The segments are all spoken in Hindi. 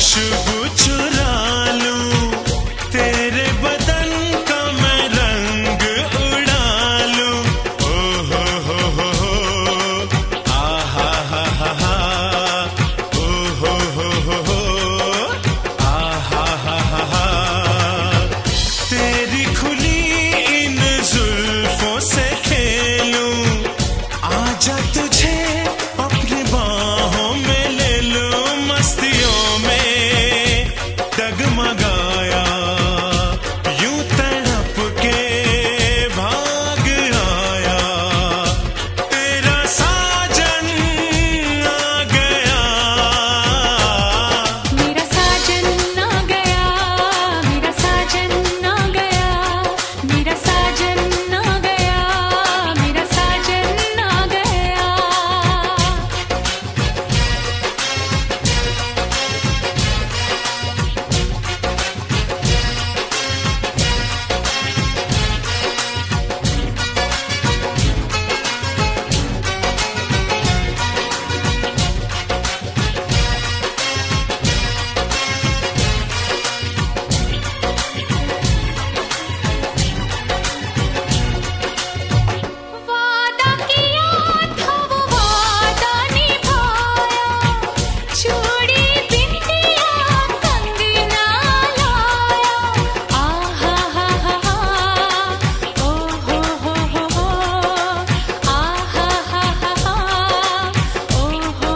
खुशबू चुरा लूं, तेरे बदन का मैं रंग उड़ा लूं। ओ हो आहा हा हा हा, ओ हो आहा हा हा हा। तेरी खुली इन जुल्फों से खेलूं, आजा तुझे अपनी बाहों में ले लूं। मस्तियों में डगमगाया, यूं तड़प के भाग आया, तेरा साजन आ गया। मेरा साजन आ गया, मेरा साजन आ गया, मेरा साजन आ गया, मेरा साजन आ गया। वादा किया था वो वादा निभाया, चूड़ी बिंदिया कंगना लाया। आहा हा हा हा, ओ हो आहा हा हा हा, ओ हो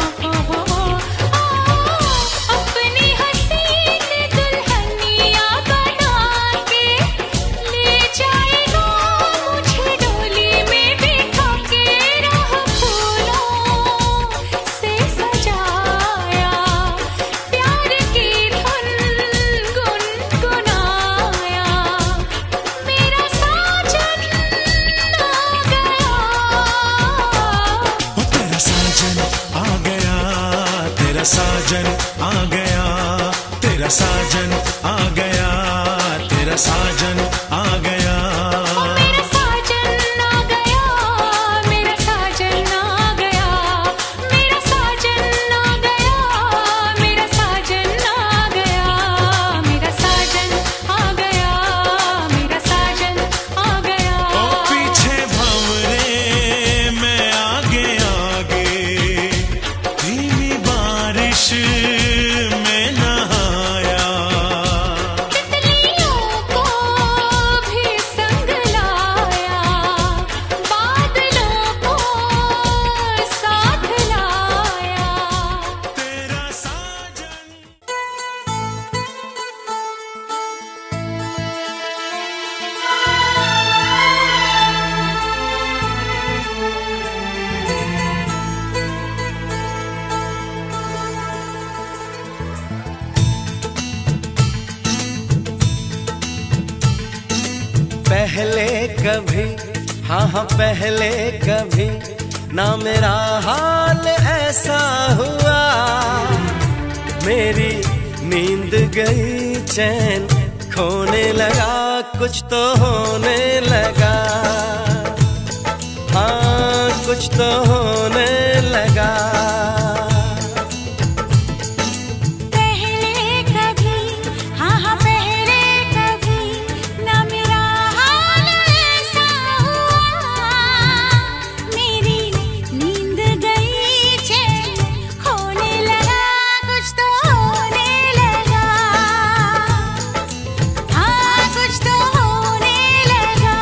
अपनी हसीन दुल्हनिया बना के ले जाएगा मुझे डोली में बिठा के। राह फूलों से सजाया, प्यार की धुन गुनगुनाया, मेरा साजन आ गया। ओ तेरा साजन आ गया, तेरा साजन आ गया, तेरा साजन आ गया, तेरा साजन आ गया। मेरा साजन आ गया, मेरा साजन आ गया, मेरा साजन आ गया, मेरा साजन आ गया, मेरा साजन आ गया, मेरा साजन आ गया। ओ पीछे भंवरे मैं आगे आगे, धीमी बारिश में नहाया। तितलियों को भी संग लाया, बादलों को साथ लाया। तेरा साजन पहले कभी, हाँ पहले कभी ना मेरा हाल ऐसा हुआ। मेरी नींद गई, चैन खोने लगा, कुछ तो होने लगा। हाँ कुछ तो होने लगा। पहले कभी, हाँ पहले कभी ना मेरा हाल ऐसा हुआ। मेरी नींद गई, चैन खोने लगा, कुछ तो होने लगा। हाँ कुछ तो होने लगा।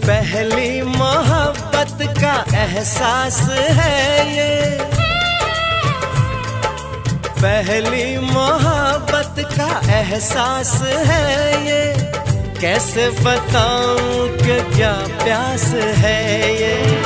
पहली मोहब्बत का एहसास है ये, पहली मोहब्बत का एहसास है ये। कैसे बताऊं कि क्या प्यास है ये।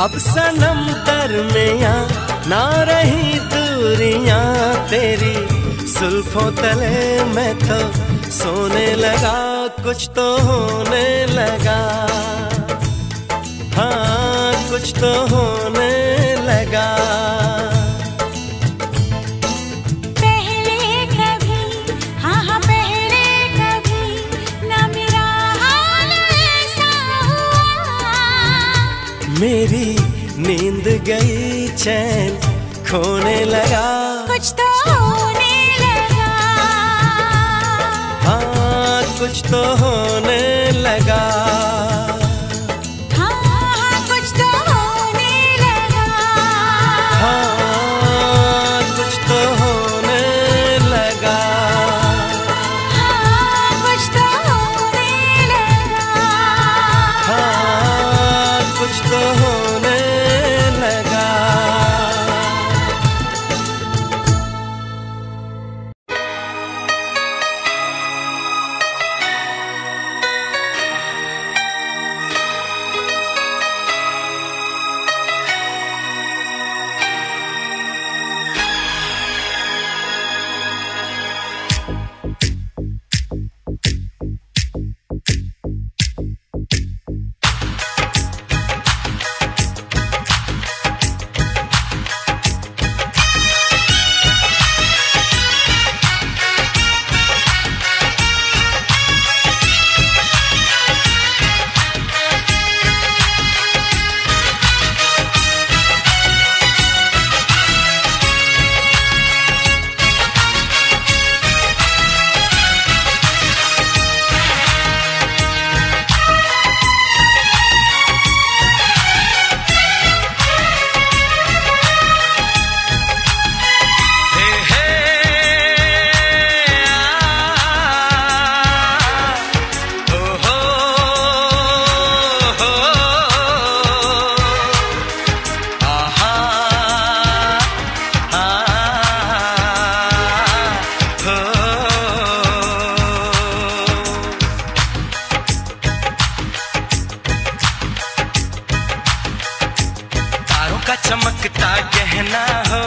अब सनम दरमियां ना रही दूरियां तेरी जुल्फों तले मैं तो सोने लगा, कुछ तो होने लगा, हाँ कुछ तो होने लगा। पहले कभी, हाँ हाँ पहले कभी ना मेरा हाल ऐसा हुआ। मेरी नींद गई चैन खोने लगा, कुछ तो होने लगा, हाँ कुछ तो होने लगा, हाँ हाँ कुछ तो होने लगा, हाँ कुछ तो होने लगा, हाँ कुछ तो होने लगा, हाँ कुछ तो होने लगा। चमकता गहना हो,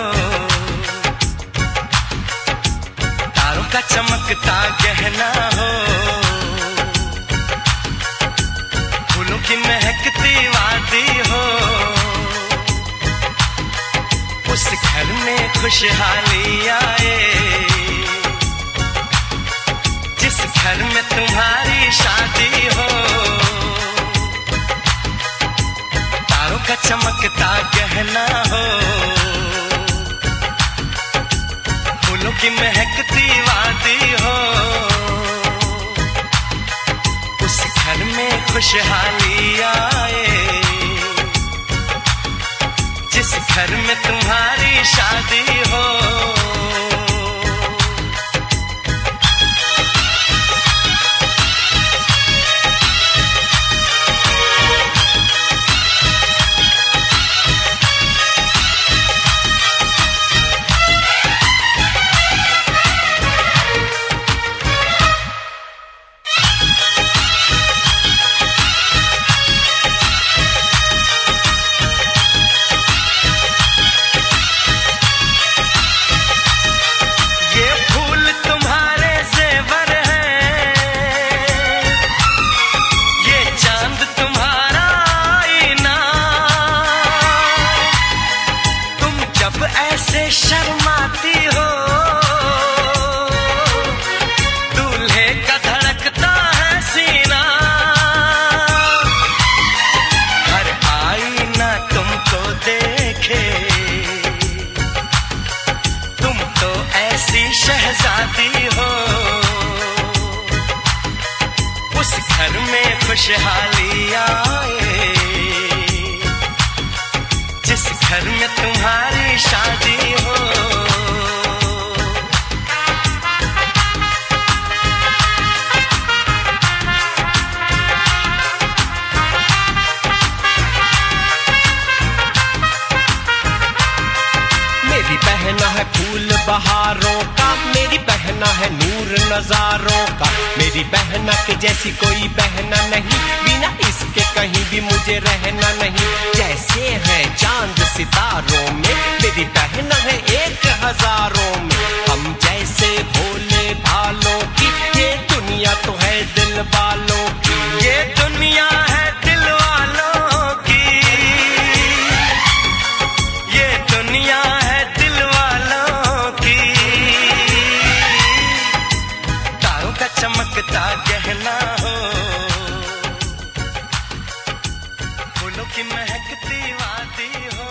तारों का चमकता गहना हो, फूलों की महकती वादी हो, उस घर में खुशहाली आए जिस घर में तुम्हारी शादी हो। तारों का चमकता गहना हो, फूलों की महकती वादी हो, उस घर में खुशहाली आए जिस घर में तुम्हारी शादी हो। शर्माती हो, दूल्हे का धड़कता है सीना, हर आईना तुमको देखे, तुम तो ऐसी शहजादी हो, उस घर में खुशहाली आए जिस घर में तुम्हारी शादी हो। मेरी बहना है फूल बहारों का, मेरी बहना है नूर नजारों का, मेरी बहना के जैसी कोई बहना नहीं, बिना इसके कहीं भी मुझे रहना नहीं। जैसे है चांद सितारों में, मेरी बहन है 1000 में। हम जैसे भोले भालों की, ये दुनिया तो है दिल वालों की। ये दुनिया है दिल वालों की, ये दुनिया है दिल वालों की। तारों का चमकता गहना हो, फूलों की महकती वादी हो।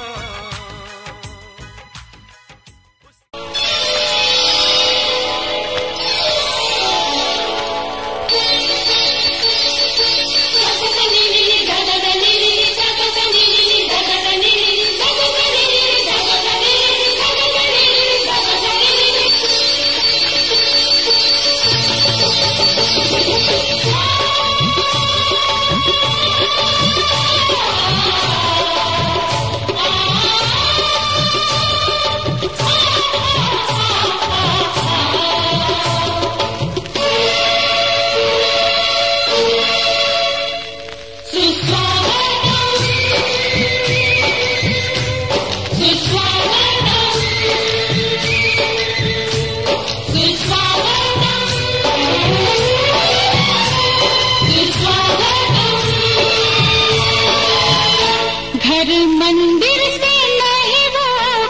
घर मंदिर से नहीं वो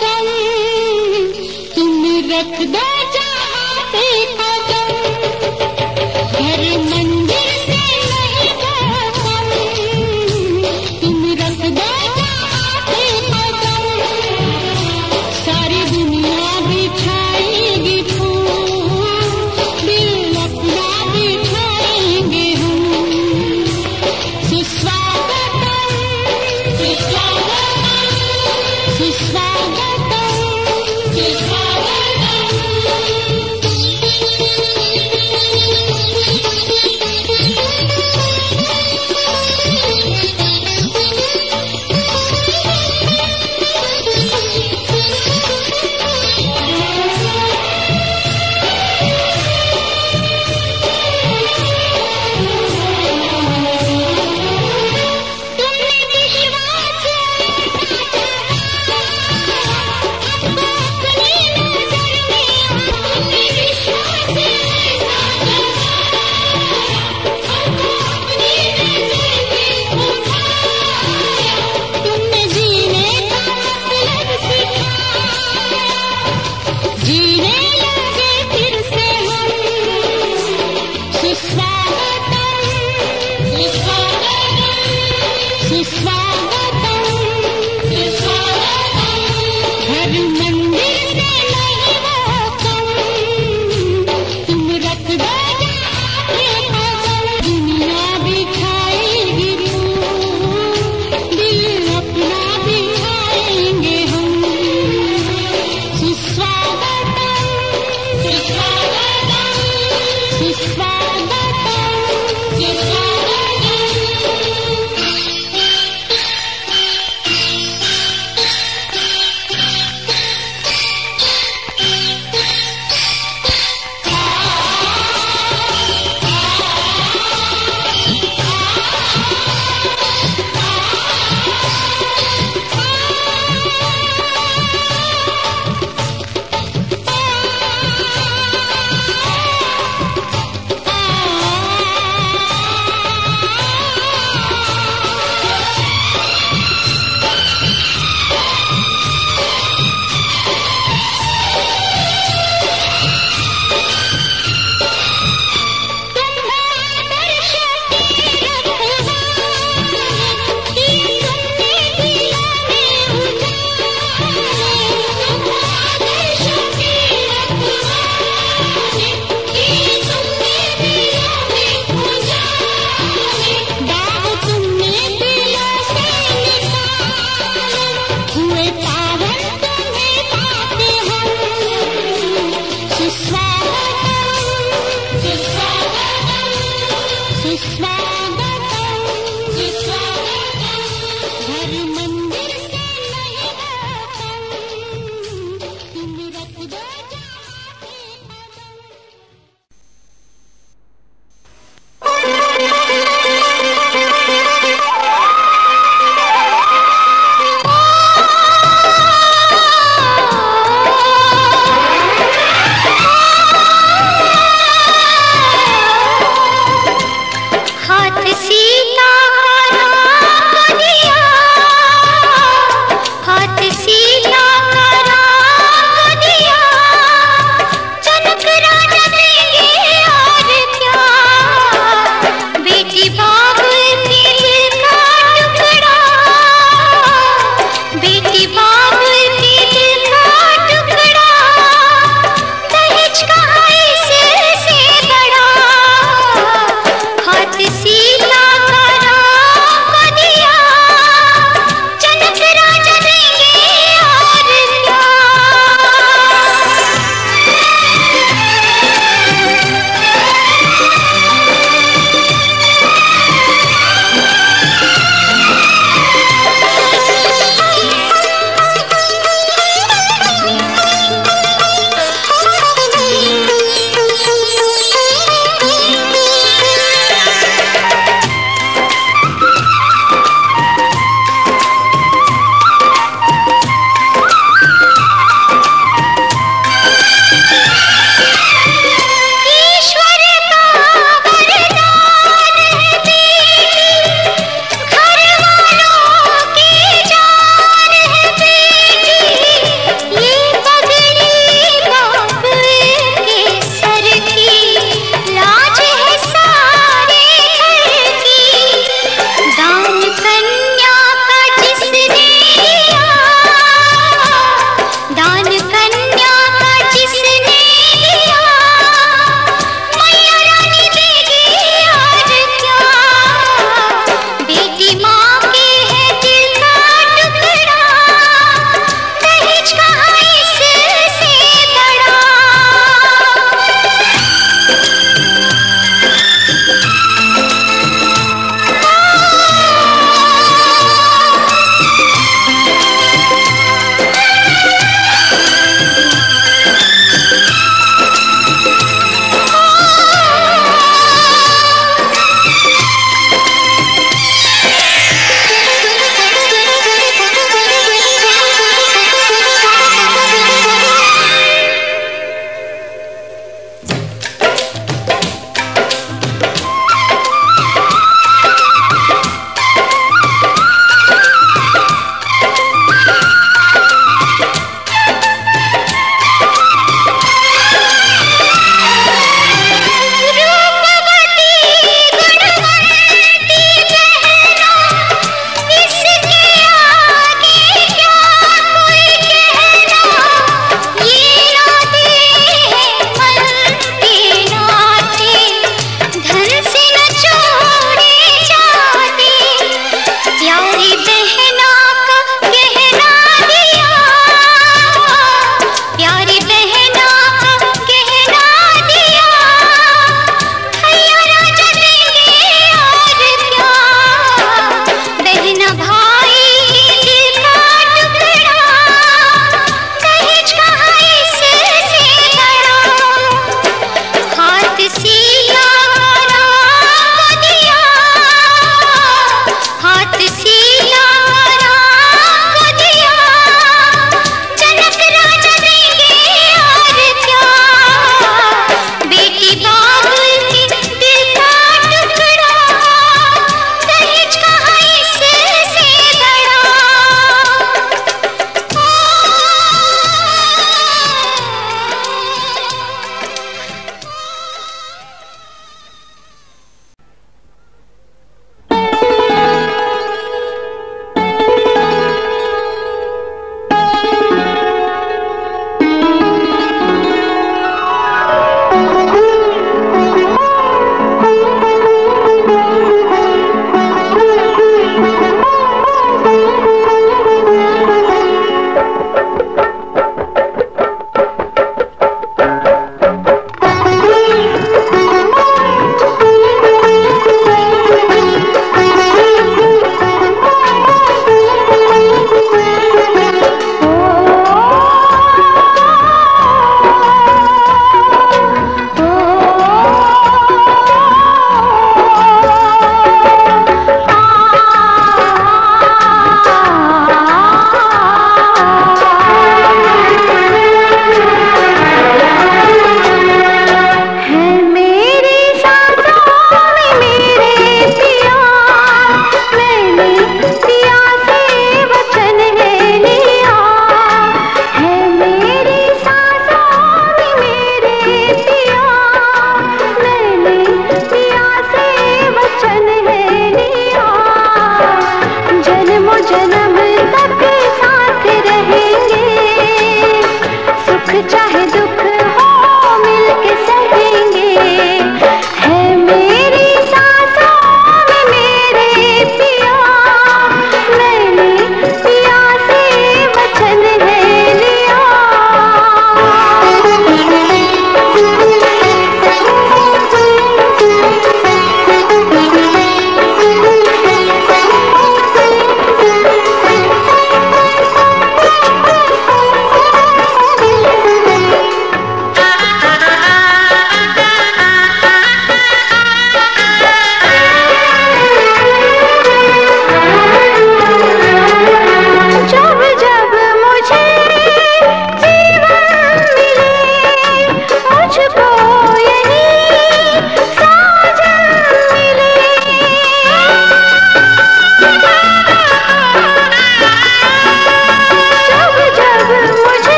कम, तुम रख दो जहाँ पे कदम। घर मंदिर से नहीं वो कम, तुम रख दो जहाँ पे कदम। सारी दुनिया बिछाएगी फूल, दिल अपना बिछाएंगे हम। सुस्वागतम, सुस्वागतम, सुस्वागतम, सुस्वागतम।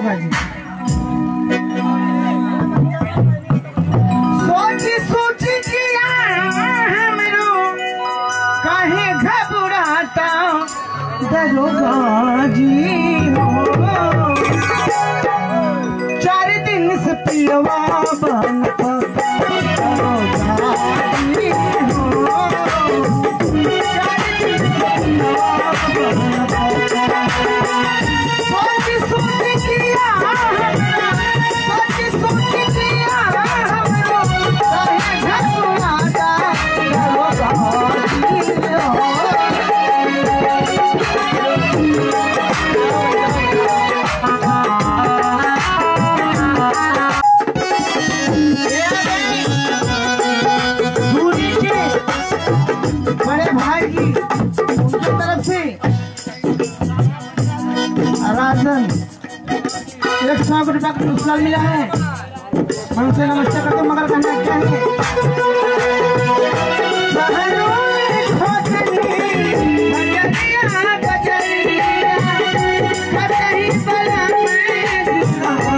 होगा जी। सोची सोची किया हमरो काहे घबराता दरोगा जी हो। 4 दिन से पियवा बनता दरोगा जी हो। 4 दिन से पियवा बनता। सोची सोची किया हमरा, सोची सोची किया हमरो काहे घबराता दरोगा जी हो। बड़े भाई की उनकी तरफ से राजन 100 रुपये का पुरस्कार मिला है। मैं उनसे नमस्ते करते मगर कहना क्या है, शहरों में खोजनी बजरिया बजरिया कतई बला में दिखाया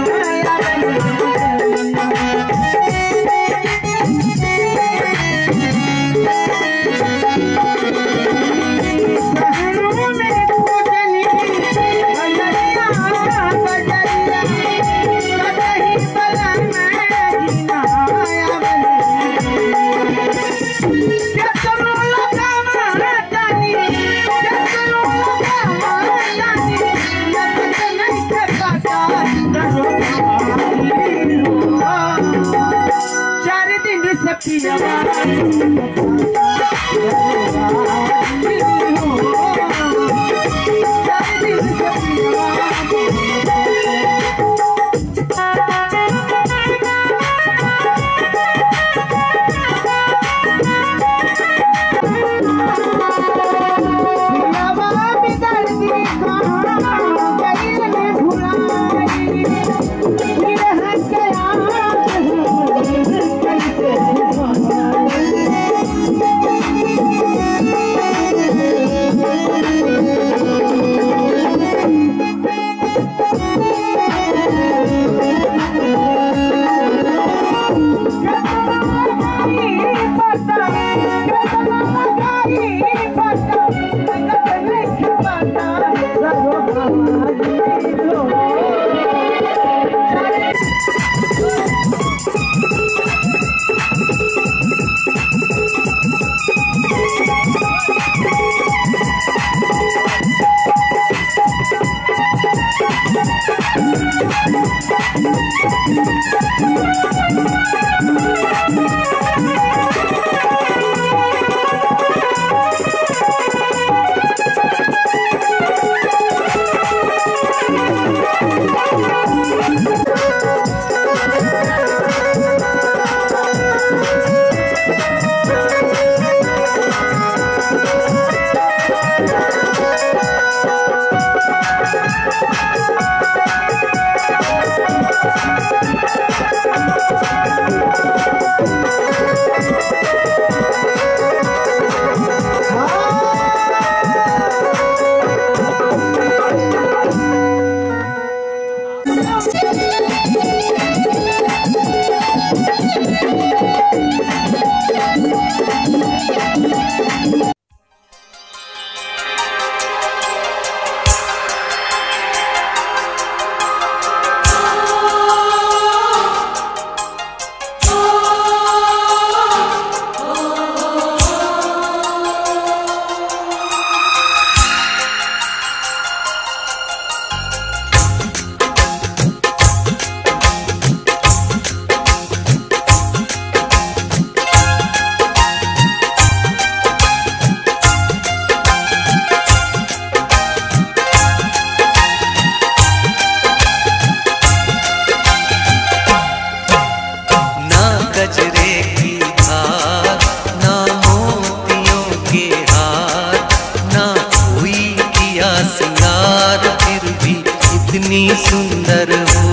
कितनी सुंदर हो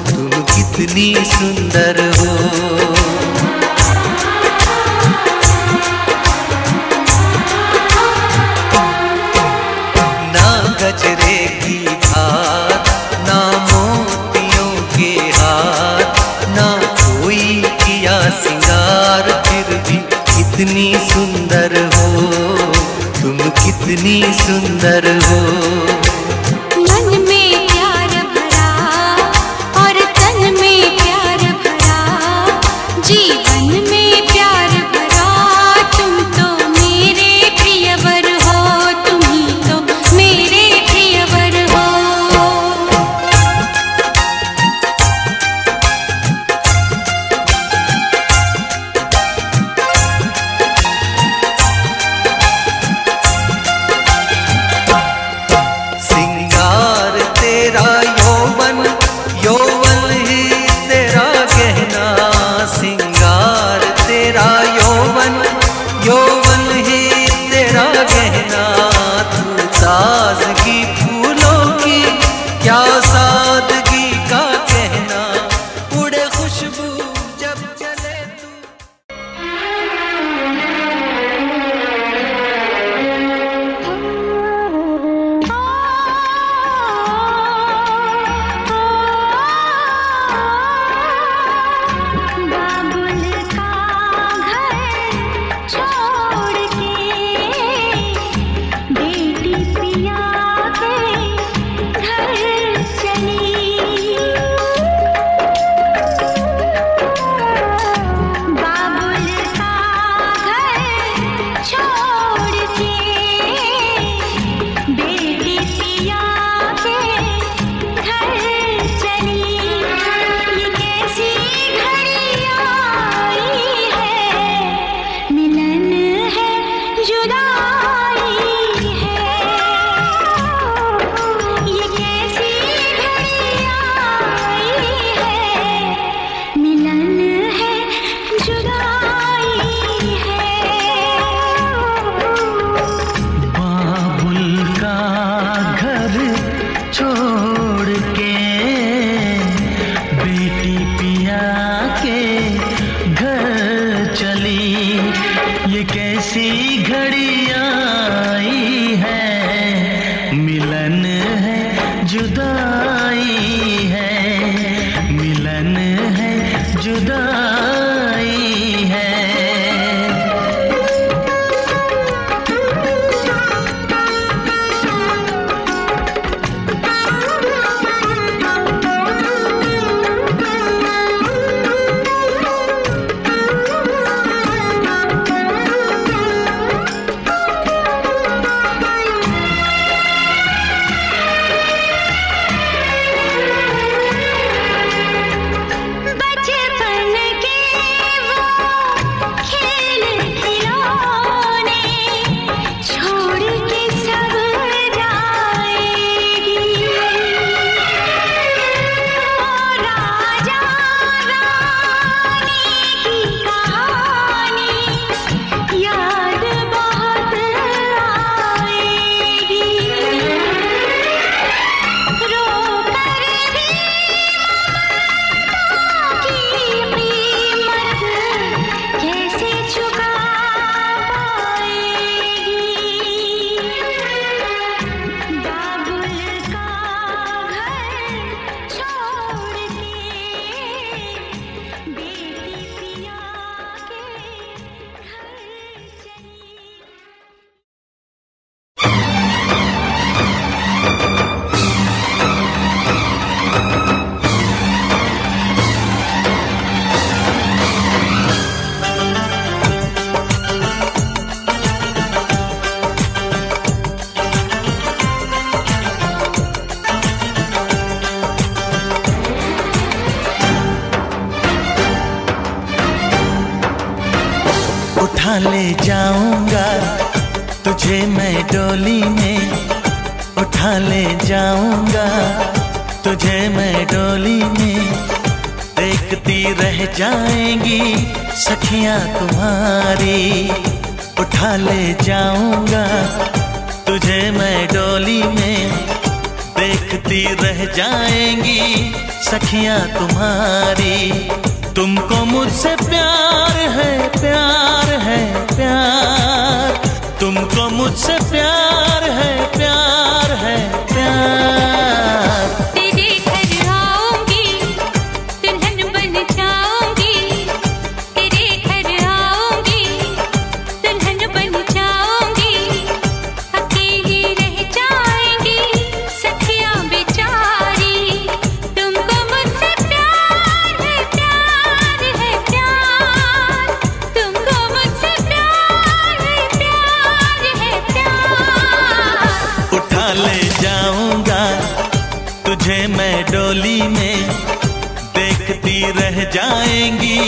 तुम, कितनी सुंदर हो। ना गजरे की धार ना के बेटी पिया के घर चली, ये कैसी घड़ी आई है, मिलन है जुदाई है, मिलन है जुदाई है। ले जाऊंगा तुझे मैं डोली में, उठा ले जाऊंगा तुझे मैं डोली में, देखती रह जाएंगी सखियां तुम्हारी। उठा ले जाऊंगा तुझे मैं डोली में, देखती रह जाएंगी सखियां तुम्हारी। तुमको मुझसे प्यार है, प्यार है प्यार, तुमको मुझसे प्यार है, प्यार है प्यार। तेरे घर आऊंगी दुल्हन बन जाऊंगी, तेरे घर आऊंगी दुल्हन बन जाऊंगी, अकेली रह जाएंगी सखियां बेचारी। तुमको मुझसे प्यार है, प्यार है प्यार, तुमको मुझसे प्यार है, प्यार है प्यार। उठा ले जाऊंगा तुझे मैं डोली में, देखती रह जाएंगी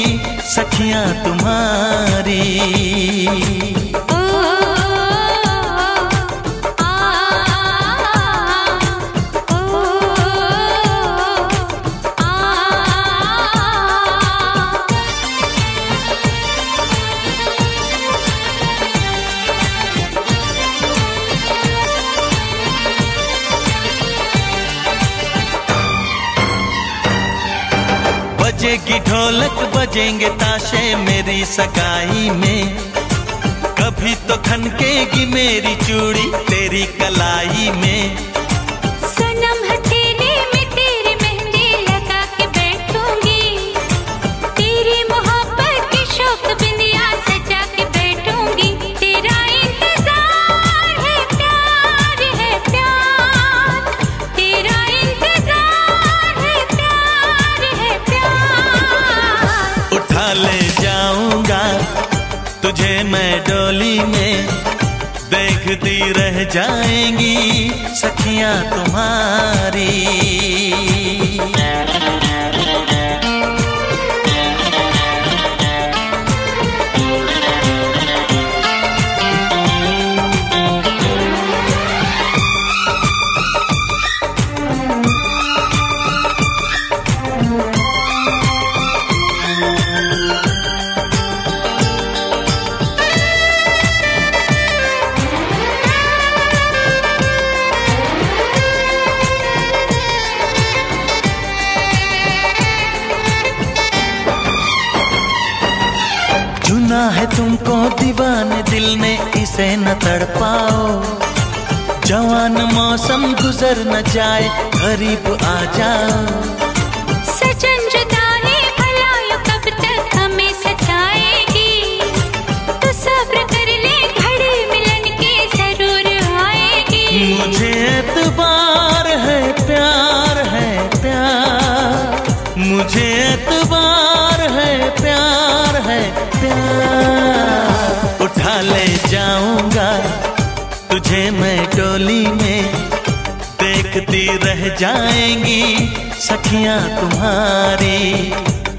सखियां तुम्हारी। बजेगी ढोलक बजेंगे ताशे मेरी सगाई में, कभी तो खनकेगी मेरी चूड़ी तेरी कलाई में। सनम हथेली में तेरी मेहंदी लगा के बैठूंगी, तेरी मोहब्बत की शौक बिंदिया सजा के बैठूंगी। तेरा इंतजार है, प्यार है प्यार, तेरा इंतजार है, प्यार है प्यार। उठा ले जाऊंगा तुझे मैं डोली में, देखती रह जाएंगी सखियां तुम्हारी। तुमको दीवाने दिल ने इसे न तड़पाओ। जवान मौसम गुजर न जाए, करीब आ जाओ। सजन जुदाई भला यूं कब तक हमें सताएगी। तो सब्र कर ले, घड़ी मिलन की जरूर आएगी। मुझे एतबार है, प्यार है प्यार। मुझे एतबार है, प्यार है प्यार। उठा ले जाऊंगा तुझे मैं डोली में, देखती रह जाएंगी सखियां तुम्हारी।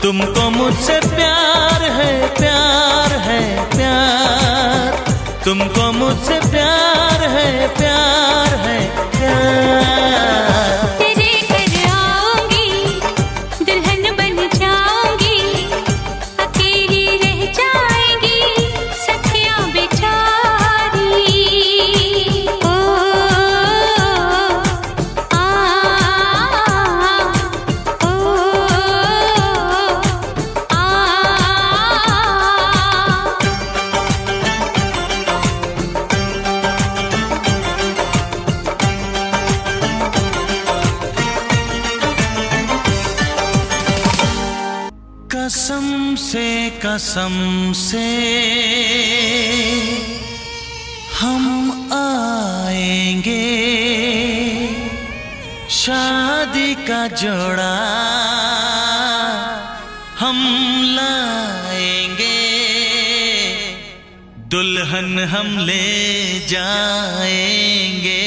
तुमको मुझसे प्यार है, प्यार है प्यार। तुमको मुझसे प्यार है, प्यार है प्यार। तेरे घर आऊंगी, दुल्हन बन जाऊंगी। अकेली रह जाएंगी सखियां बेचारी। ओ आ ओ आ। कसम से हम आएंगे, शादी का जोड़ा हम लाएंगे। दुल्हन हम ले जाएंगे।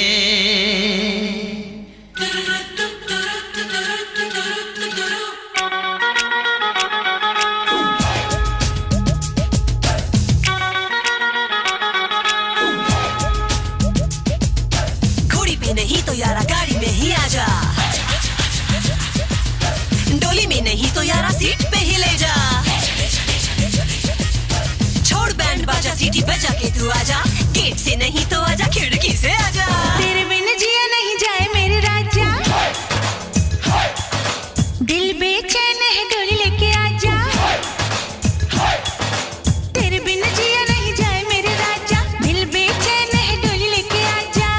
नहीं तो यारा गाड़ी में ही आजा, डोली में नहीं तो यारा सीट पे ही ले जा। छोड़ बैंड बाजा, सीटी बजा के तू आजा। गेट से नहीं तो आजा, खिड़की से आजा। तेरे बिन जिया नहीं जाए मेरे राजा, दिल बेचैन है डोली लेके आजा। तेरे बिन जिया नहीं जाए मेरे राजा, दिल बेचैन है डोली लेके आजा।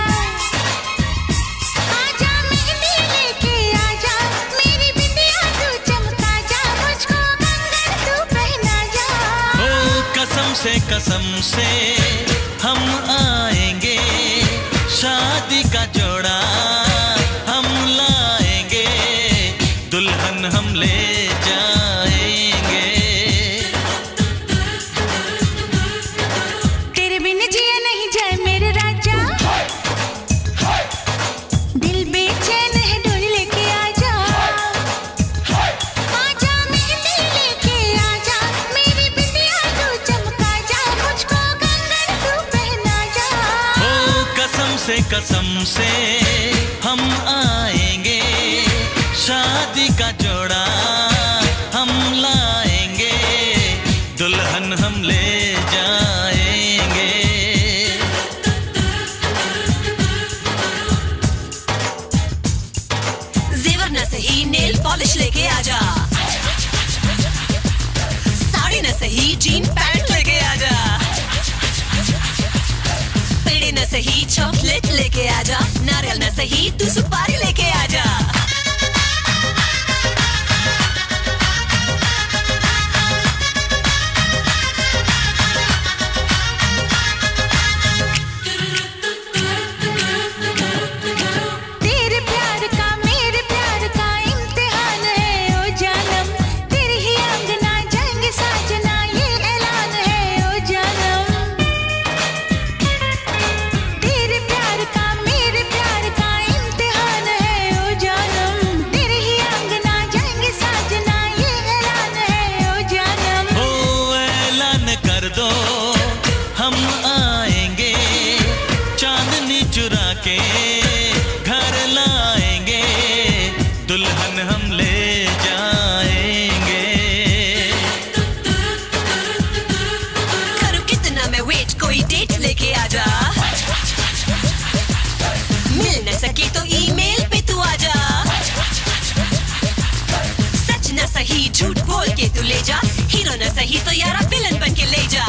आजा मेहंदी लेके आजा, मेरी बिंदिया तू चमका जा। मुझको कंगन तू पहना जा। ओ कसम से हम आएंगे, शादी का जोड़ा हम लाएंगे। दुल्हन हम ले जाएंगे। तेरे बिन जिया नहीं जाए मेरे राजा, दिल बेचैन है डोली लेके आजा। आजा मेहंदी लेके आजा, मेरी बिंदिया तू चमका जा। मुझको कंगन तू पहना जा। ओ कसम से हम आएंगे, शादी का जोड़ा हम लाएंगे। दुल्हन हम ले जाएंगे। जेवर न सही नेल पॉलिश लेके आजा, साड़ी न सही जीन पैंट लेके आजा। पेड़े न सही चॉकलेट लेके आजा, नारियल न सही तू सुपारी लेके आजा। तेरे प्यार का मेरे प्यार का इम्तिहान है ओ जानम। तेरे ही अंगना जाएंगे साजना, ये ऐलान है ओ जानम। तेरे प्यार का मेरे प्यार का इम्तिहान है ओ जानम। तेरे ही अंगना जाएंगे साजना, ये ऐलान है ओ जानम। ओ ऐलान कर दो हम आएंगे, चांदनी चुरा के घर लाएंगे। दुल्हन हम ले जाएंगे। करूं कितना मैं वेट, कोई डेट लेके आजा। मिल न सके तो ईमेल पे तू आजा। सच न सही झूठ बोल के तू ले जा, हीरो न सही तो यारा विलन बन के ले जा।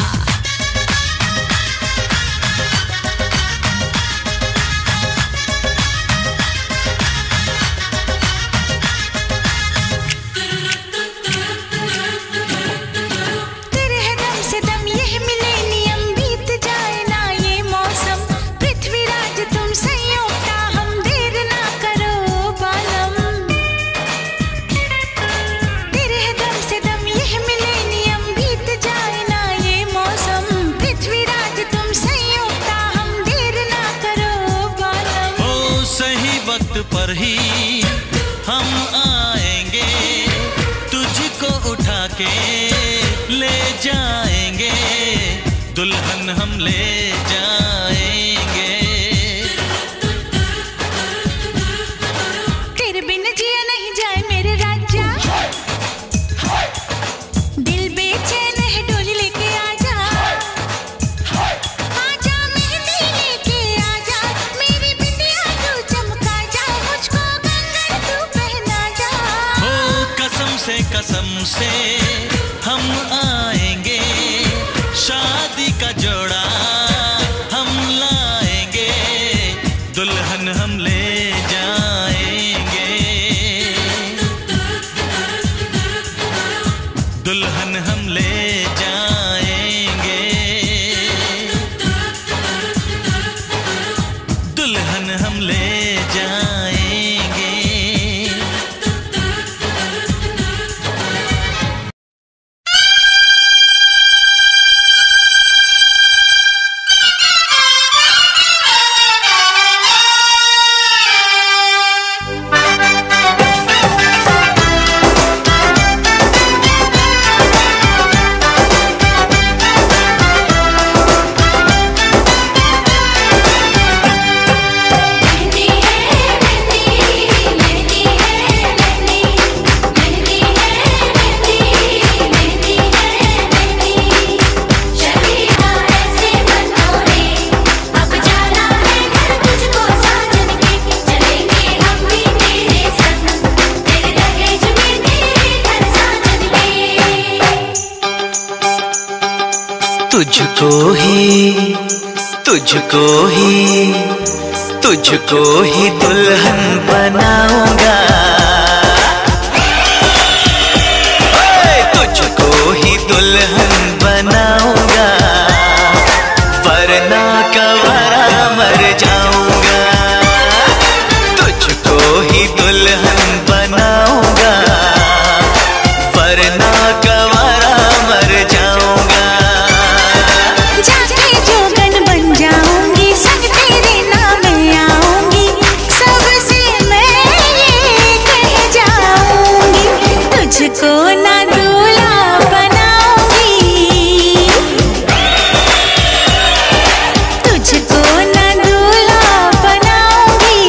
के ले जाएंगे, दुल्हन हम ले जाएंगे। तेरे बिन जिया नहीं जाए मेरे राजा, दिल बेचैन है डोली लेके आजा, आजा मेहंदी लेके आजा, मेरी बिंदिया तू चमका जा, मुझको कंगन तू पहना जा। हो कसम से हम आएंगे, शादी का जोड़ा हम लाएंगे, दुल्हन हम ले जाएंगे, दुल्हन हम ले जाएंगे, दुल्हन हम ले जाएंगे। तुझको ही दुल्हन बनाऊंगा, तुझको ही दुल्हन बनाऊंगा, वरना कवरा मर जाऊंगा। तुझको ही दुल्हन बनाऊंगा, वरना कवरा मर जाऊंगा। जाके जोगन बन जाऊंगी, संग तेरे नाम आऊंगी, सबसे मैं ये कह जाऊंगी, तुझको ना दूल्हा बनाऊंगी, तुझको ना दूल्हा बनाऊंगी,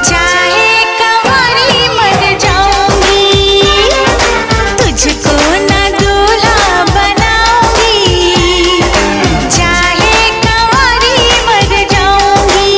चाहे कंवारी मर जाऊंगी, तुझको ना दूल्हा बनाऊंगी, चाहे कंवारी मर जाऊंगी।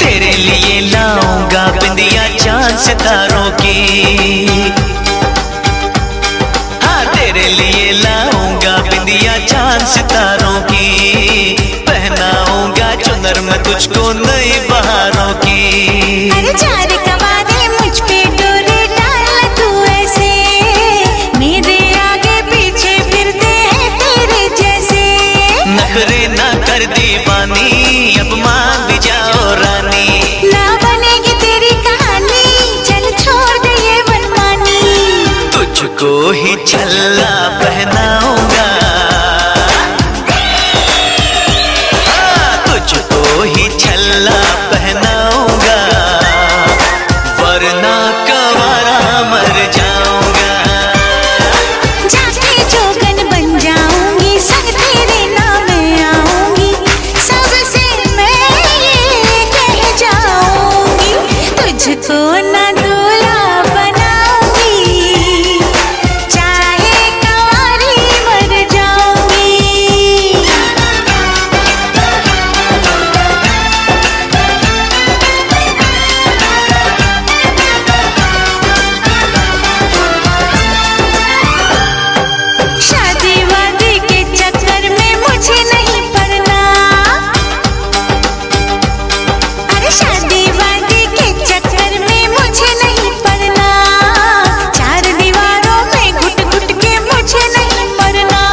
तेरे लिए लाऊंगा बिंदिया चांद सितारों की, हाँ तेरे लिए लाऊंगा बिंदिया चांद सितारों की, पहनाऊंगा चुनर मैं तुझको नई बहारों की। अरे चार कवारे मुझ पे डोरे डाल तू ऐसे, मेरे आगे पीछे फिरते हैं तेरे जैसे, नखरे ना कर दीवानी, अब मान भी जाओ रानी। ना बनेगी तेरी कहानी, चल छोड़ दे ये मनमानी, तुझको ही छल्ला पहनाऊंगा, हाँ, तुझको ही छल्ला पहनाऊंगा, वरना कवारा मर जाऊंगा। जाके जोगन बन जाऊंगी, संग तेरे नाम आऊंगी, सबसे मैं ये कह जाऊंगी, तुझको ना दूल्हा बनाऊंगी, चाहे कंवारी मर जाऊंगी। शादी वादी के चक्कर में मुझे नहीं पड़ना, अरे शादी वादी के चक्कर में मुझे नहीं पड़ना, चार दीवारों में घुट घुट के मुझे नहीं मरना,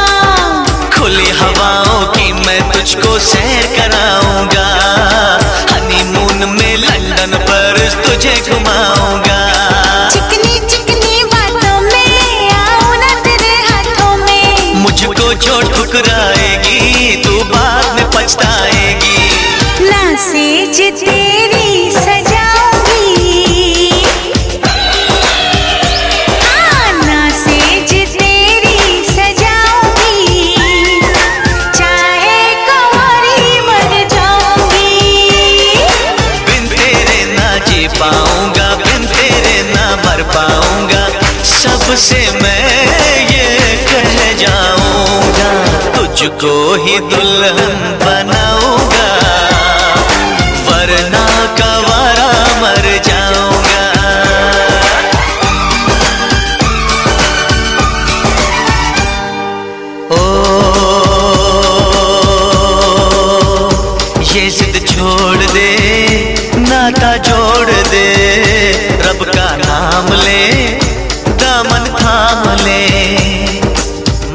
खुली हवाओं की मैं तुझको सैर कराऊंगा, तुझे घुमाऊंगा। चिकनी चिकनी बातों में आऊं ना तेरे हाथों में। मुझको जो ठुकराएगी तू बाद में पछताएगी। ना सेज तेरी सजाऊंगी, हाँ ना सेज तेरी सजाऊंगी। चाहे कुंवारी मर जाऊंगी। बिन तेरे ना जी पाऊंगा, बिन तेरे ना मर पाऊंगा। सबसे मैं ये कह जाऊंगा, तुझको ही दुल्हन बनाऊंगा, वरना कवारा मर जाऊंगा। ओ ये जिद छोड़ दे, नाता जोड़ दे, रब का नाम ले, दामन थाम ले।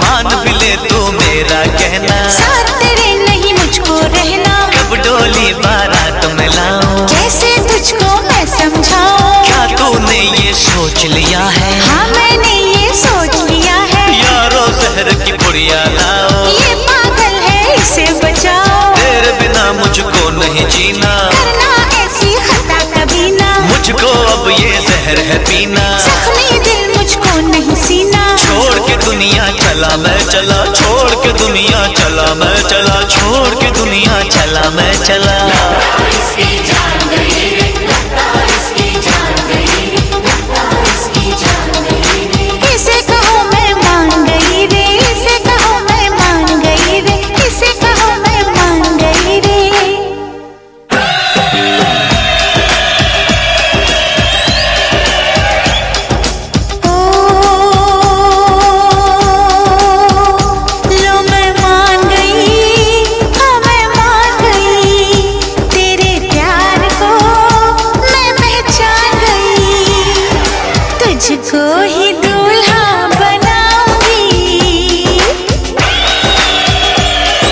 मान भी ले तू मेरा कहना, साथ तेरे नहीं मुझको रहना। कब डोली बारात में लाऊं, कैसे तुझको मैं समझाऊं। क्या तूने ये सोच लिया है? हाँ मैंने ये सोच लिया है। यारो जहर की पुड़िया लाओ, ये पागल है इसे बचाओ। तेरे बिना मुझको नहीं जीना, करना ऐसी खता कभी ना। मुझको अब ये जहर है पीना। जख्मी दिल मुझको नहीं सीना। छोड़ के दुनिया चला मैं चला, छोड़ के दुनिया चला मैं चला, छोड़ के दुनिया चला मैं चला। इसे कहो मैं मान गई रे, इसे कहो मैं मान गई रे, इसे कहो मैं मान गई रे। लो मैं मान गई, हाँ मैं मान गई। तेरे प्यार को मैं पहचान गई। तुझको ही दूल्हा बनाऊंगी,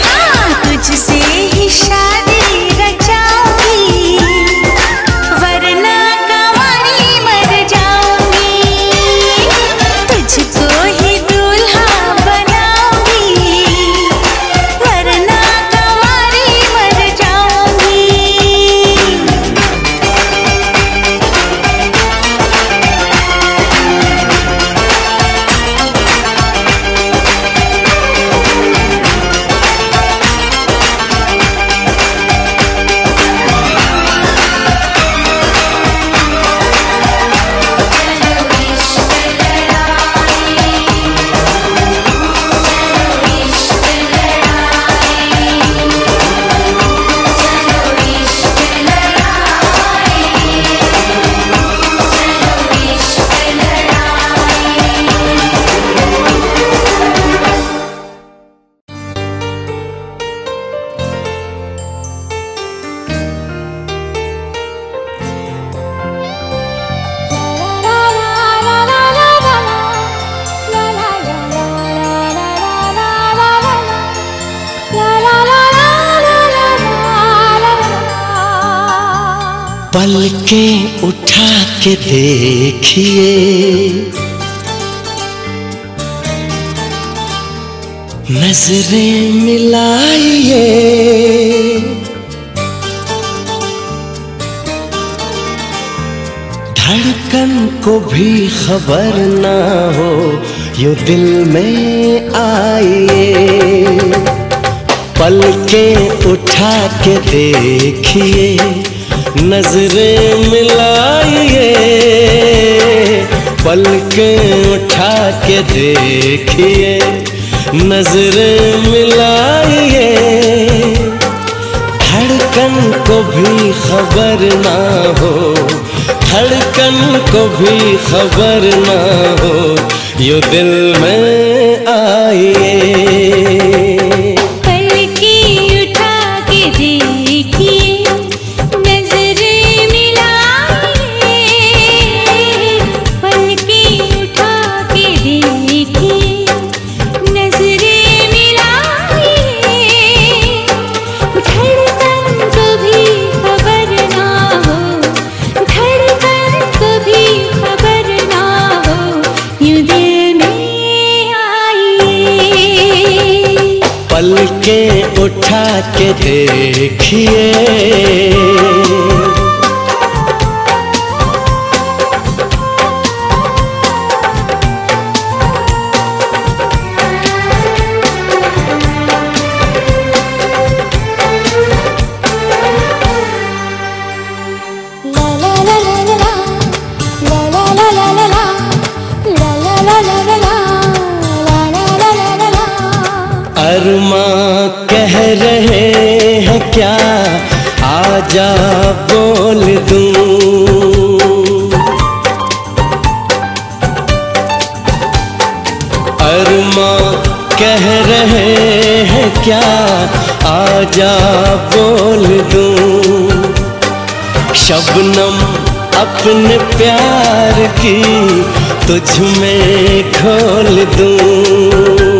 हाँ तुझसे ही शादी रचाऊंगी, वरना कंवारी मर जाऊंगी। तुझको ही दूल्हा बनाऊंगी, वरना कंवारी मर जाऊंगी। पलकें उठा के देखिए, नजरें मिलाइए, धड़कन को भी खबर ना हो यूं दिल में आइए। पलकें उठा के देखिए, नजरें मिलाइए, पलकें उठा के देखिए, नजरें मिलाइए, धड़कन को भी खबर ना हो, धड़कन को भी खबर ना हो यूं दिल में आइए। धड़कन को भी खबर ना हो, धड़कन जरा के देखिए। अरमां कह रहे हैं क्या, आजा बोल दूं। अरमां कह रहे हैं क्या, आजा बोल दूं। शबनम अपने प्यार की तुझ में घोल दूं।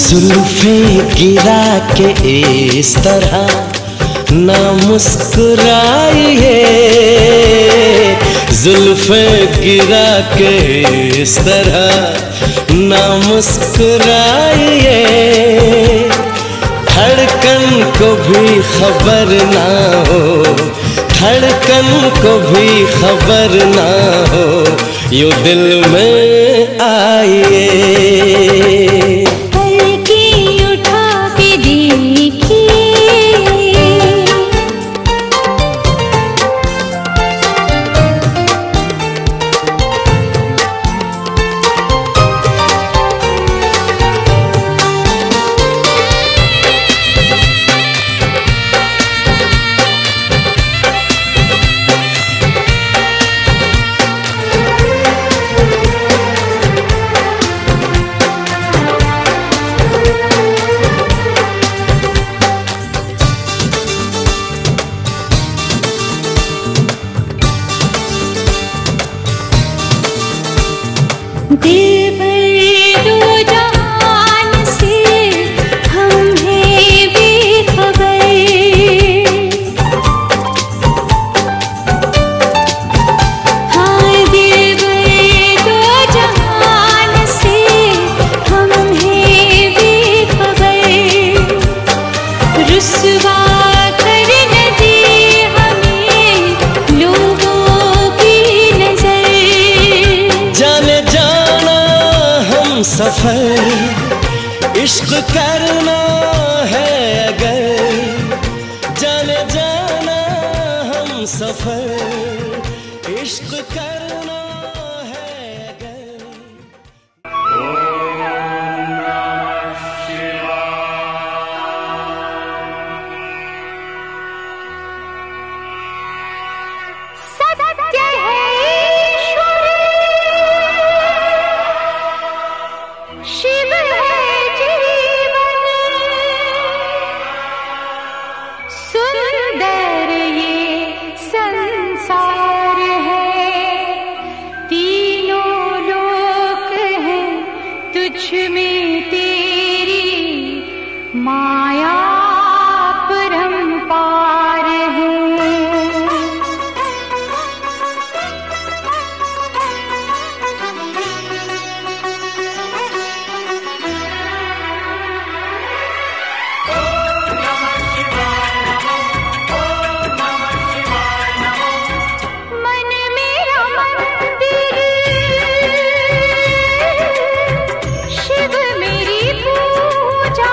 जुल्फें गिरा के इस तरह ना मुस्कुराइए। जुल्फें गिरा के इस तरह ना मुस्कुराइए। धड़कन को भी खबर ना हो, धड़कन को भी खबर ना हो, यूं दिल में आइए। दिल भर दो जहान से हम हैं बेखबर। हाँ दिल भर दो जहान से हम हैं बेखबर। रुसवा कर न दे हमें लोगों की नजर। जाने सफर इश्क करना है अगर, जाने जाना हम सफर इश्क करना है अगर। सत्य है शिव है जीवन, सुंदर ये संसार है। तीनों लोक हैं तुझ में तेरी माया परंपार है। शिव मेरी पूजा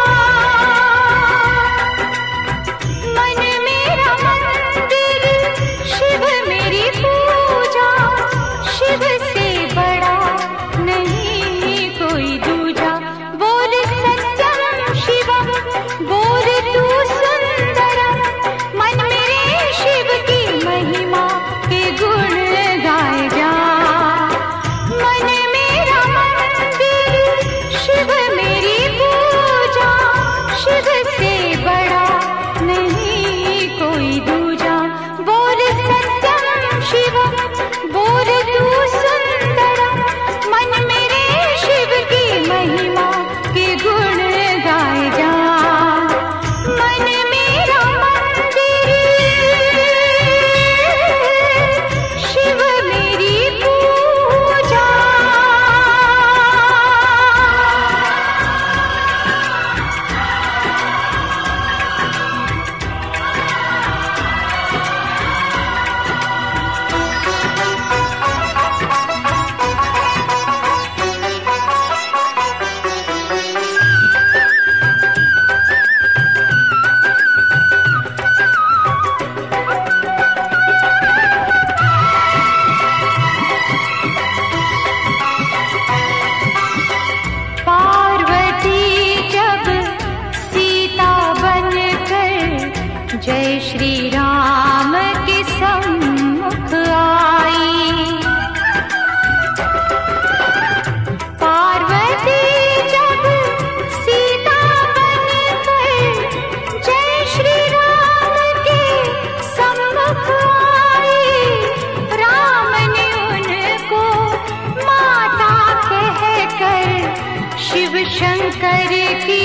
शंकर की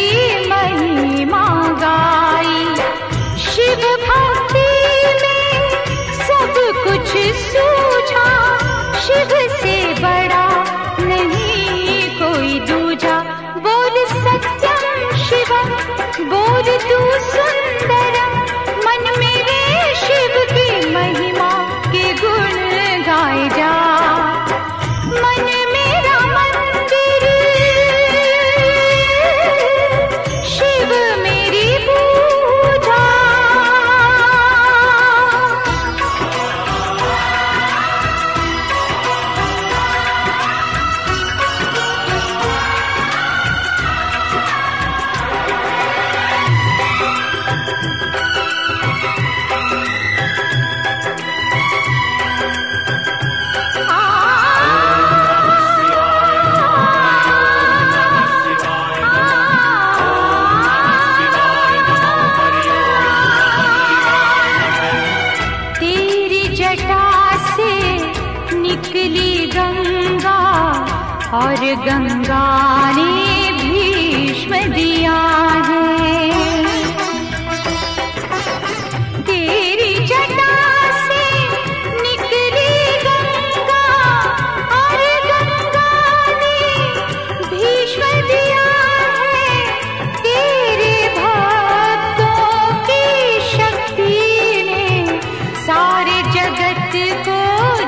महिमा गाई। शिव भक्ति में सब कुछ सूझा, शिव से बड़ा नहीं कोई दूजा। बोल सत्यम शिवम, बोल तू सुंदरम, मन मेरे शिव की महिमा के गुण गाए जा। मन मेरा मंदिर, शिव मेरी पूजा। तेरी जटा से निकली गंगा और गंगा ने भीष्म दिया है। तेरी जटा से निकली गंगा और गंगा ने भीष्म दिया है। तेरे भक्तों की शक्ति ने सारे जगत को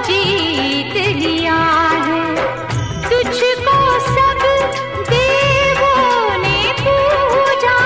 जीत लिया है। तुझको सब देवों ने पूजा,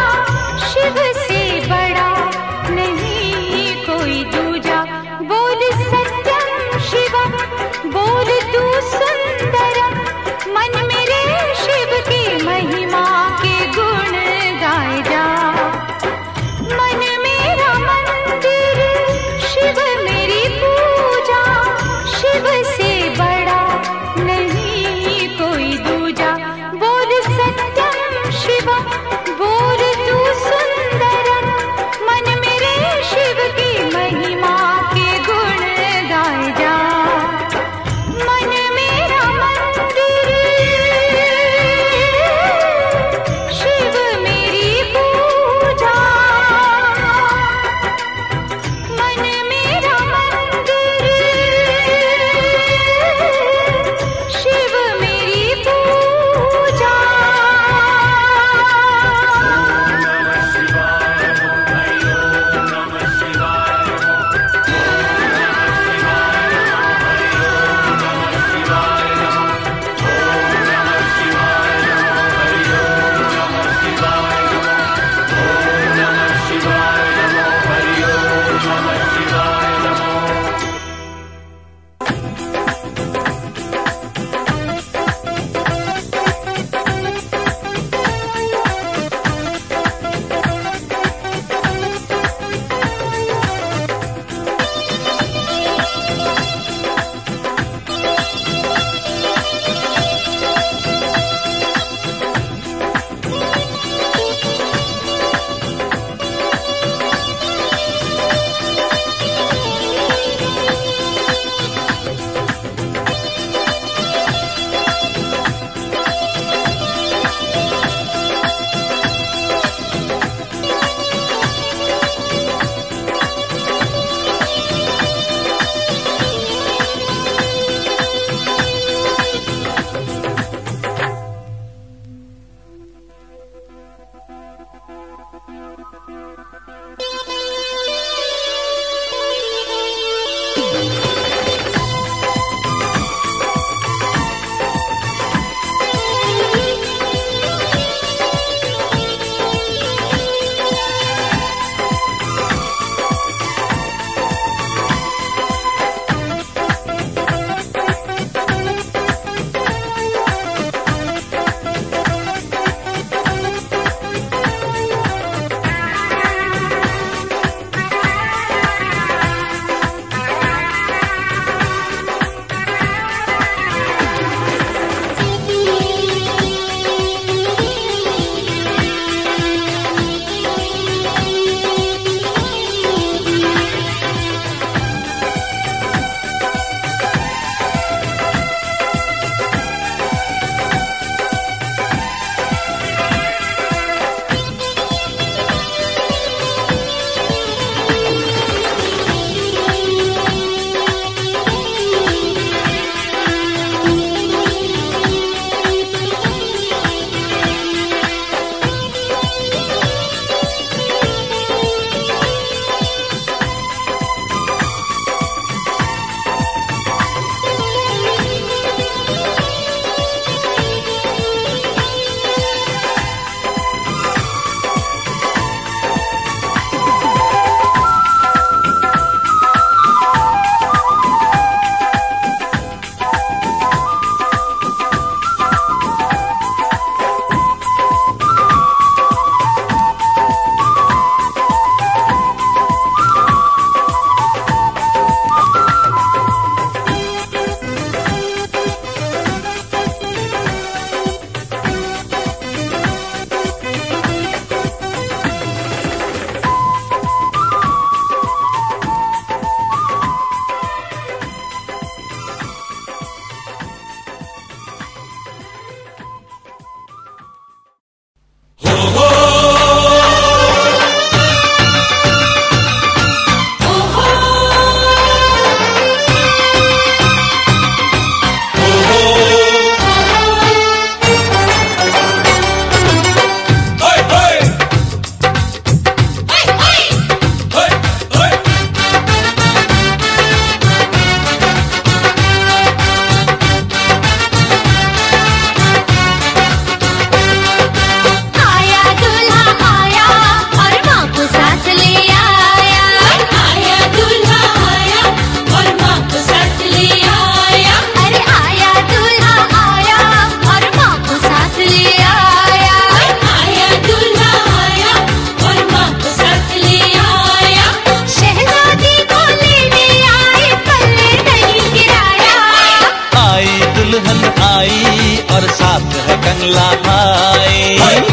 कंगला भाई।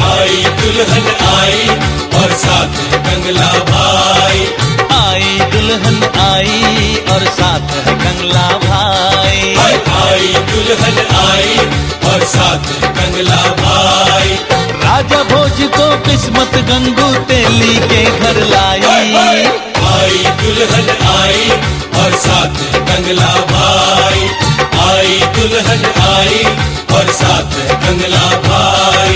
आई दुल्हन आई और साथ है कंगला भाई। आई दुल्हन आई और साथ है कंगला भाई। आई दुल्हन आई और साथ है कंगला भाई। राजा भोज को किस्मत गंगू तेली के घर लाई। आई दुल्हन आई और साथ है कंगला भाई। आई दुल्हन आई और साथ है कंगला भाई।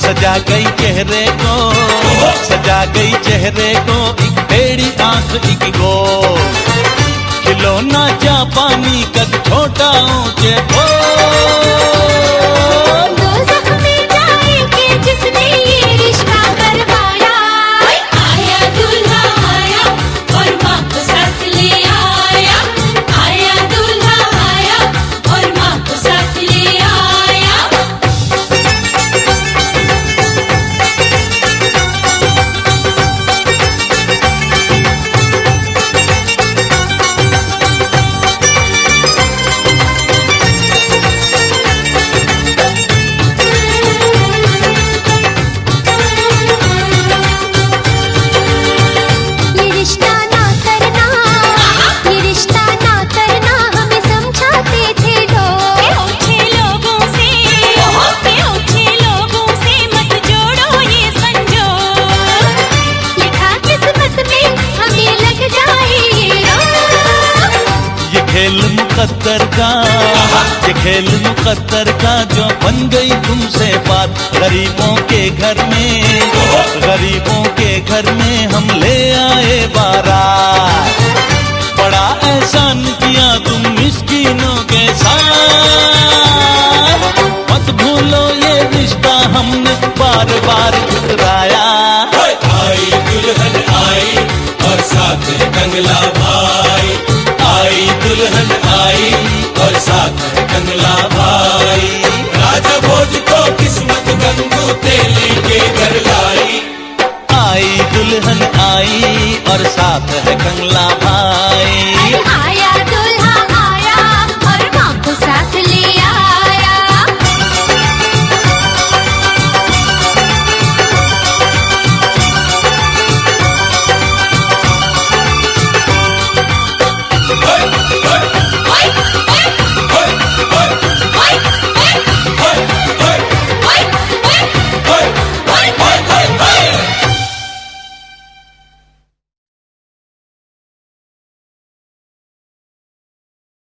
सजा गई चेहरे को, सजा गई चेहरे को एक टेढ़ी आंख एक गोल। खिलौना जापानी कद छोटा ऊंचे दो जख्मी जाएंगे जिसने ये रिश्ता करवाया। आया दूल्हा आया और माँ को साथ ले आया। आया दूल्हा आया और माँ को साथ ले आया। ये खेल मुकद्दर का जो बन गई तुमसे बात। गरीबों के घर में, गरीबों के घर में हम ले आए बारात। बड़ा एहसान किया तुम मिस्कीनों के साथ। मत भूलो ये रिश्ता हमने बार बार ठुकराया। आई दुल्हन आई और साथ है कंगला भाई। आई दुल्हन आई और साथ है कंगला भाई। राजा भोज को किस्मत गंगू तेली के घर लाई। आई दुल्हन आई और साथ है कंगला भाई।